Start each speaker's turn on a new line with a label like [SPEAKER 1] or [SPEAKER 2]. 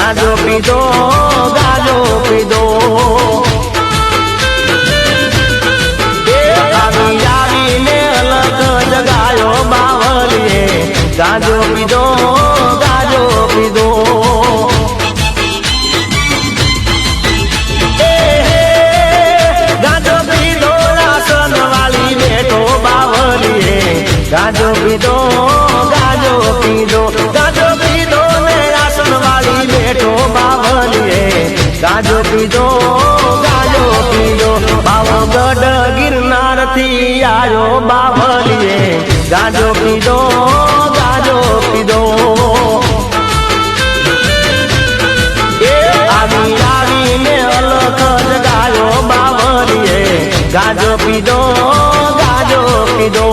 [SPEAKER 1] ગાજો પીધો ગાજો પીધો આવી આવીને અલગ જગાયો બાવલીએ ગાજો પીધો ગાજો પીધો ગાજો પીધો રાસન વાળી બેઠો બાવલીએ ગાજો પીધો ગાજો પીધો ગાજો પીધો ને રાસન વાળી બેઠો બાવલીએ ગાજો પીધો ગાજો પીધો પાવાગઢ ગિરનાર થી આવ્યો બાવલીએ ગાજો પીધો ગાજો પીધો આવી આવીને અલખ જગાયો બાવલીએ ગાજો પીધો ગાજો પીધો